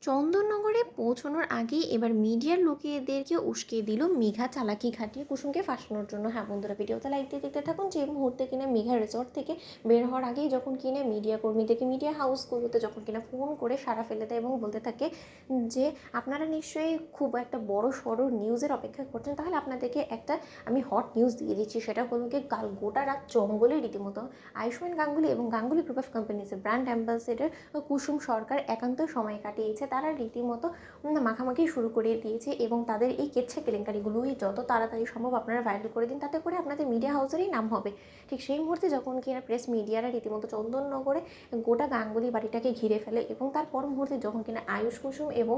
চন্দননগরে পৌঁছানোর আগেই এবার মিডিয়ার লোকেদেরকে উস্কে দিল মেঘা চালাকি খাটিয়ে কুসুমকে ফাঁসানোর জন্য। হ্যাঁ বন্ধুরা, ভিডিওতে লাইক দিয়ে দেখতে থাকুন। যে মুহূর্তে কিনা মেঘা রিসর্ট থেকে বের হওয়ার আগেই যখন কিনা মিডিয়া কর্মীদেরকে, মিডিয়া হাউসগুলোতে যখন কিনা ফোন করে সারা ফেলে দেয় এবং বলতে থাকে যে আপনারা নিশ্চয়ই খুব একটা বড় সড়ো নিউজের অপেক্ষা করছেন, তাহলে আপনাদেরকে একটা আমি হট নিউজ দিয়ে দিচ্ছি। সেটা হলো কি, কাল গোটা রাত জঙ্গলে রীতিমতো আয়ুষ্মান গাঙ্গুলি এবং গাঙ্গুলি গ্রুপ অফ কোম্পানিজের ব্র্যান্ড অ্যাম্বাসেডর কুসুম সরকার একান্ত সময় কাটিয়েছে। তারা রীতিমতো মাখামাখি শুরু করে দিয়েছে এবং তাদের এই কেচ্ছা কেলেঙ্কারিগুলোই যত তাড়াতাড়ি সম্ভব আপনারা ভাইরাল করে দিন, তাতে করে আপনাদের মিডিয়া হাউসেরই নাম হবে। ঠিক সেই মুহূর্তে যখন কিনা প্রেস মিডিয়ারা রীতিমতো চন্দননগরে গোটা গাঙ্গুলি বাড়িটাকে ঘিরে ফেলে এবং তার পর মুহূর্তে যখন কিনা আয়ুষ কুসুম এবং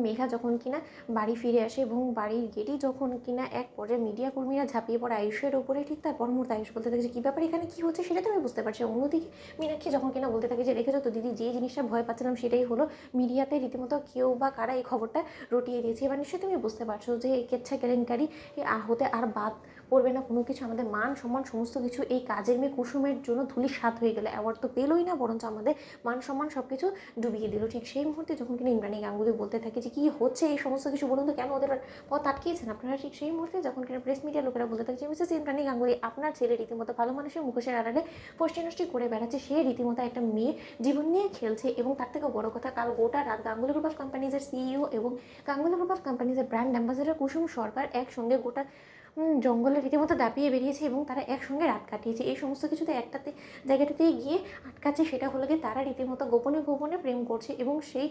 মেঘা যখন কিনা বাড়ি ফিরে আসে এবং বাড়ির গেটেই যখন কিনা এক পর্যায়ে মিডিয়া কর্মীরা ঝাঁপিয়ে পড়ে আয়ুষের ওপরে, ঠিক তার পর মুহূর্তে আয়ুষ বলতে থাকে যে কী ব্যাপার, এখানে কী হচ্ছে সেটা তো আমি বুঝতে পারছি। অন্যদিকে মীনাক্ষী যখন কিনা বলতে থাকে যে দেখেছো তো দিদি, যে জিনিসটা ভয় পাচ্ছিলাম সেটাই হলো, মিডিয়াতে রীতিমতো কেউ বা কারা এই খবরটা রটিয়ে দিয়েছে। এবার নিশ্চয়ই তুমি বুঝতে পারছো যে এই কেচ্ছা কেলেঙ্কারি হতে আর বাদ পড়বে না কোনো কিছু। আমাদের মান সম্মান সমস্ত কিছু এই কাজের মেয়ে কুসুমের জন্য ধূলিসাৎ হয়ে গেলে, অ্যাওয়ার্ড তো পেলোই না, বরঞ্চ আমাদের মান সম্মান সব কিছু ডুবিয়ে দিল। ঠিক সেই মুহূর্তে যখন কিনা ইন্দ্রাণী গাঙ্গুলি বলতে থাকে যে কী হচ্ছে এই সমস্ত কিছু, বলুন তো কেন ওদের পথ আটকিয়েছেন আপনারা। ঠিক সেই মুহূর্তে যখন কিনা প্রেস মিডিয়ার লোকেরা বলতে থাকে যে মিসেস ইন্দ্রাণী গাঙ্গুলি, আপনার ছেলে রীতিমতো ভালো মানুষের মুখোশের আড়ালে পোস্টি নষ্টি করে বেড়াচ্ছে, সে রীতিমতো একটা মেয়ে জীবন নিয়ে খেলছে। এবং তার থেকেও বড় কথা, কাল গোটা রাত গাঙ্গুলি গ্রুপ অফ কোম্পানিজের সিইও এবং গাঙ্গুলি গ্রুপ অফ কোম্পানিজের ব্র্যান্ড অ্যাম্বাসেডর কুসুম সরকার একসঙ্গে গোটা জঙ্গলে রীতিমতো দাপিয়ে বেরিয়েছে এবং তারা একসঙ্গে রাত কাটিয়েছে। এই সমস্ত কিছুতে একটাতে জায়গাটাতেই গিয়ে আটকাচ্ছে, সেটা হলো গিয়ে তারা রীতিমতো গোপনে গোপনে প্রেম করছে এবং সেই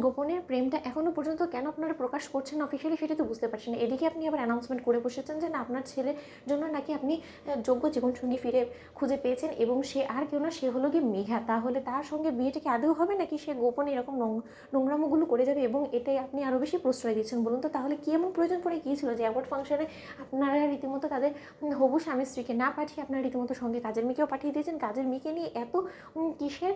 গোপনের প্রেমটা এখনও পর্যন্ত কেন আপনারা প্রকাশ করছেন অফিসিয়ালি সেটা তো বুঝতে পারছেন না। এদিকে আপনি আবার অ্যানাউন্সমেন্ট করে বসেছেন যে না, আপনার ছেলের জন্য নাকি আপনি যোগ্য জীবনসঙ্গী ফিরে খুঁজে পেয়েছেন এবং সে আর কেউ না, সে হলো গিয়ে মেঘা। তাহলে তার সঙ্গে বিয়েটা কি আদৌ হবে, নাকি সে গোপনে এরকম নোংরামোগুলো করে যাবে এবং এটাই আপনি আরও বেশি প্রশ্রয় দিচ্ছেন? বলুন তো তাহলে কি এমন প্রয়োজন পড়ে গিয়েছিল যে অ্যাওয়ার্ড ফাংশনে আপনারা রীতিমতো তাদের হবু স্বামী স্ত্রীকে না পাঠিয়ে আপনারা রীতিমতো সঙ্গে কাজের মেয়েকেও পাঠিয়ে দিয়েছেন? কাজের মেয়েকে নিয়ে এত কিসের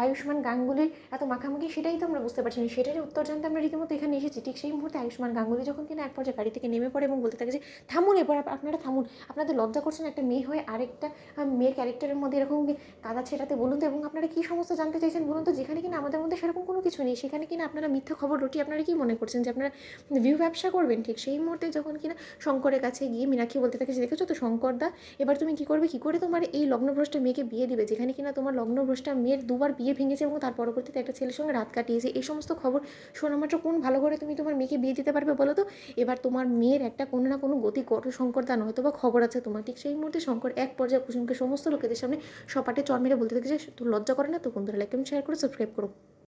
আয়ুষ্মান গাঙ্গুলির এত মাখামাখি, সেটাই তো আমরা বুঝতে পারছি না। সেটারই উত্তর জানতে আমরা রীতিমতো এখানে এসেছি। ঠিক সেই মুহূর্তে আয়ুষ্মান গাঙ্গুলি যখন কিনা এক পর্যায়ে গাড়ি থেকে নেমে পড়ে এবং বলতে থাকে যে থামুন, এবার আপনারা থামুন, আপনাদের লজ্জা করছেন একটা মেয়ে হয়ে আরেকটা মেয়ের ক্যারেক্টারের মধ্যে এরকম কাদা ছেটাতে, বলুন তো। এবং আপনারা কী সমস্ত জানতে চাইছেন বলুন তো, যেখানে কিনা আমাদের মধ্যে সেরকম কোনো কিছু নেই, সেখানে কিনা আপনারা মিথ্যা খবর রটিয়ে আপনারা কি মনে করছেন যে আপনারা ভিউ ব্যবসা করবেন? ঠিক সেই মুহূর্তে যখন কিনা শঙ্করের কাছে গিয়ে মীনাক্ষী বলতে থাকে যে দেখেছো তো শঙ্করদা, এবার তুমি কী করবে, কী করে তোমার এই লগ্নভ্রষ্টা মেয়েকে বিয়ে দিবে, যেখানে কিনা তোমার লগ্নভ্রষ্টা মেয়ের দুবার বিয়ে ভেঙেছে এবং তার পরবর্তীতে একটা ছেলের সঙ্গে রাত কাটিয়েছে। এই সমস্ত খবর শোনা মাত্র কোন ভালো করে তুমি তোমার মেয়েকে বিয়ে দিতে পারবে বলো তো? এবার তোমার মেয়ের একটা কোনো না কোনো গতি করো শঙ্করদা, নয়তো বা খবর আছে তোমার। ঠিক সেই মুহূর্তে শঙ্কর এক পর্যায়ে কুসুমকে সমস্ত লোকেদের সামনে সপাটে চড় মেরে বলতে থাকে যে তোর লজ্জা করে না তো? বন্ধুরা লাইক কমেন্ট শেয়ার করে সাবস্ক্রাইব করো।